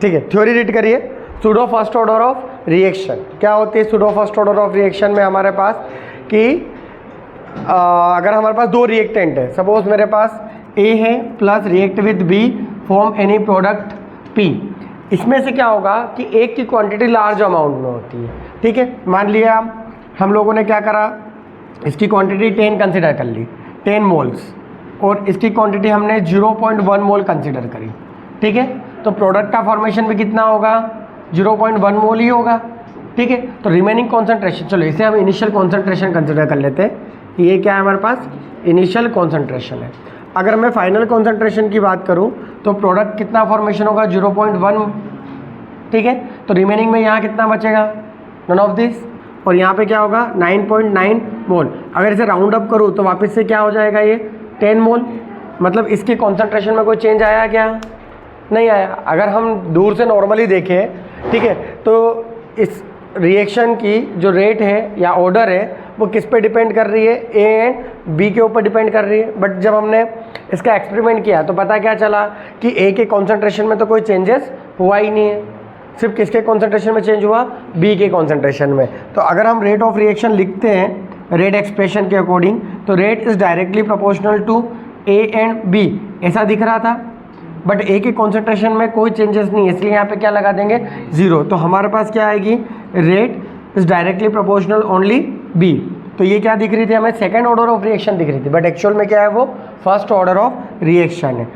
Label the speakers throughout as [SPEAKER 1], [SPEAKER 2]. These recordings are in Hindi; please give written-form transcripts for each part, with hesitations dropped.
[SPEAKER 1] ठीक है, थ्योरी रीड करिए। Pseudo first order of reaction क्या होती है? Pseudo first order of reaction में हमारे पास कि अगर हमारे पास दो रिएक्टेंट है, सपोज मेरे पास ए है plus react with B form any product P, इसमें से क्या होगा कि एक की क्वांटिटी लार्ज अमाउंट में होती है। ठीक है, मान लिया हम लोगों ने क्या करा, इसकी क्वांटिटी 10 कंसिडर कर ली, 10 मोल्स, और इसकी क्वांटिटी हमने 0.1 मोल कंसिडर करी। ठीक है, तो प्रोडक्ट का फॉर्मेशन भी कितना होगा? 0.1 मोल ही होगा। ठीक है, तो रिमेनिंग कॉन्सेंट्रेशन, चलो इसे हम इनिशियल कॉन्सेंट्रेशन कंसिडर कर लेते हैं। ये क्या है हमारे पास? इनिशियल कॉन्सेंट्रेशन है। अगर मैं फाइनल कॉन्सेंट्रेशन की बात करूं तो प्रोडक्ट कितना फॉर्मेशन होगा? 0.1। ठीक है, तो रिमेनिंग में यहाँ कितना बचेगा? None of this. और यहाँ पे क्या होगा? 9.9 मोल। अगर इसे राउंड अप करूँ तो वापस से क्या हो जाएगा? ये 10 मोल। मतलब इसके कॉन्सेंट्रेशन में कोई चेंज आया क्या? नहीं आया। अगर हम दूर से नॉर्मली देखें, ठीक है, तो इस रिएक्शन की जो रेट है या ऑर्डर है वो किस पे डिपेंड कर रही है? ए एंड बी के ऊपर डिपेंड कर रही है। बट जब हमने इसका एक्सपेरिमेंट किया तो पता क्या चला कि ए के कॉन्सेंट्रेशन में तो कोई चेंजेस हुआ ही नहीं है, सिर्फ किसके कॉन्सेंट्रेशन में चेंज हुआ? बी के कॉन्सेंट्रेशन में। तो अगर हम रेट ऑफ रिएक्शन लिखते हैं रेट एक्सप्रेशन के अकॉर्डिंग, तो rate is directly proportional to A and B, ऐसा दिख रहा था। बट ए के कॉन्सेंट्रेशन में कोई चेंजेस नहीं है, इसलिए यहाँ पे क्या लगा देंगे? 0। तो हमारे पास क्या आएगी? Rate is directly proportional only B. तो ये क्या दिख रही थी हमें? सेकेंड ऑर्डर ऑफ रिएक्शन दिख रही थी, बट एक्चुअल में क्या है? वो फर्स्ट ऑर्डर ऑफ रिएक्शन है।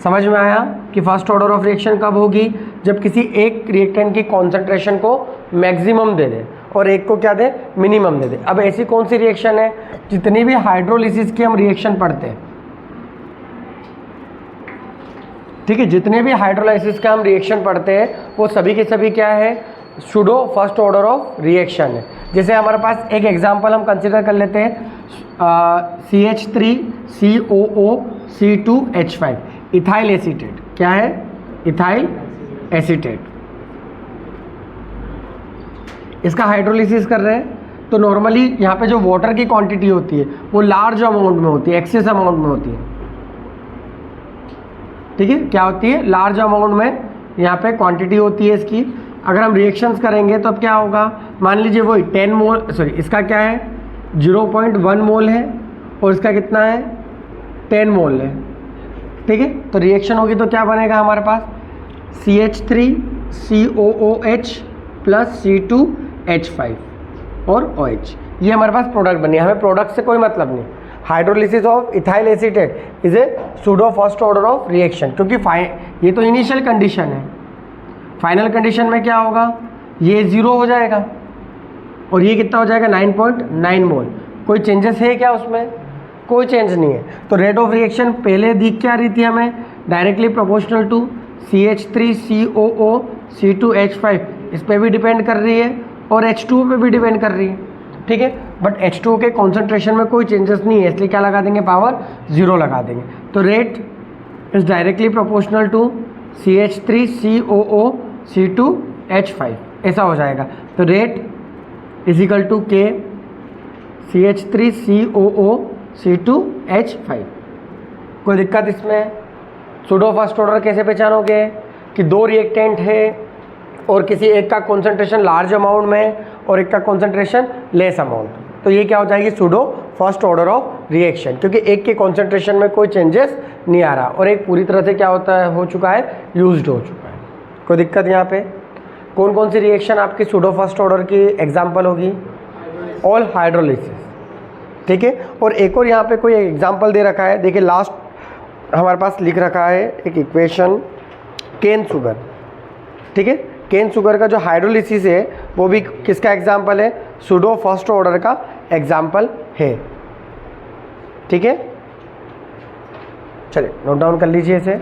[SPEAKER 1] समझ में आया कि फर्स्ट ऑर्डर ऑफ रिएक्शन कब होगी? जब किसी एक रिएक्टेंट की कॉन्सेंट्रेशन को मैक्सिमम दे दे और एक को क्या दे? मिनिमम दे दे। अब ऐसी कौन सी रिएक्शन है? जितनी भी हाइड्रोलिसिस की हम रिएक्शन पढ़ते हैं, ठीक है, जितने भी हाइड्रोलाइसिस का हम रिएक्शन पढ़ते हैं वो सभी के सभी क्या है? Pseudo first order of reaction है। जैसे हमारे पास एक एग्जांपल हम कंसीडर कर लेते हैं, CH3COO C2H5 इथाइल एसीटेट। क्या है? Ethyl acetate. इसका हाइड्रोलिसिस कर रहे हैं तो नॉर्मली यहाँ पे जो वाटर की क्वांटिटी होती है वो लार्ज अमाउंट में होती है, एक्सेस अमाउंट में होती है। ठीक है, क्या होती है? लार्ज अमाउंट में यहाँ पे क्वांटिटी होती है इसकी। अगर हम रिएक्शंस करेंगे तो अब क्या होगा? मान लीजिए वही 10 मोल, सॉरी इसका क्या है? 0.1 मोल है और इसका कितना है? 10 मोल है। ठीक है, तो रिएक्शन होगी तो क्या बनेगा हमारे पास? CH3COOH प्लस C2H5 और OH। ये हमारे पास प्रोडक्ट बनी। हमें प्रोडक्ट से कोई मतलब नहीं। Hydrolysis of ethyl acetate is a pseudo first order of reaction, क्योंकि ये तो इनिशियल कंडीशन है। फाइनल कंडीशन में क्या होगा? ये 0 हो जाएगा और ये कितना हो जाएगा? 9.9 मोल। कोई चेंजेस है क्या उसमें? कोई चेंज नहीं है। तो रेट ऑफ रिएक्शन पहले दिख क्या रही थी हमें? Directly proportional to CH3COO C2H5, इस पर भी डिपेंड कर रही है और H2O पे भी डिपेंड कर रही है। ठीक है, बट H2O के कॉन्सेंट्रेशन में कोई चेंजेस नहीं है, इसलिए क्या लगा देंगे? पावर 0 लगा देंगे। तो rate is directly proportional to CH3COO C2H5, ऐसा हो जाएगा। तो rate is equal to K CH3COO C2H5। कोई दिक्कत इसमें? सूडो फर्स्ट ऑर्डर कैसे पहचानोगे? कि दो रिएक्टेंट है और किसी एक का कॉन्सेंट्रेशन लार्ज अमाउंट में और एक का कॉन्सेंट्रेशन लेस अमाउंट, तो ये क्या हो जाएगी? Pseudo first order of reaction, क्योंकि एक के कॉन्सेंट्रेशन में कोई चेंजेस नहीं आ रहा और एक पूरी तरह से क्या होता है? हो चुका है, यूज्ड हो चुका है। कोई दिक्कत यहाँ पे? कौन कौन सी रिएक्शन आपकी सूडो फर्स्ट ऑर्डर की एग्जाम्पल होगी? All hydrolysis. ठीक है, और एक और यहाँ पे कोई एग्जाम्पल दे रखा है, देखिए लास्ट हमारे पास लिख रखा है एक इक्वेशन, केन शुगर। ठीक है, केन शुगर का जो हाइड्रोलिसिस है वो भी किसका एग्जाम्पल है? सूडो फर्स्ट ऑर्डर का एग्जाम्पल है। ठीक है, चलिए नोट डाउन कर लीजिए इसे।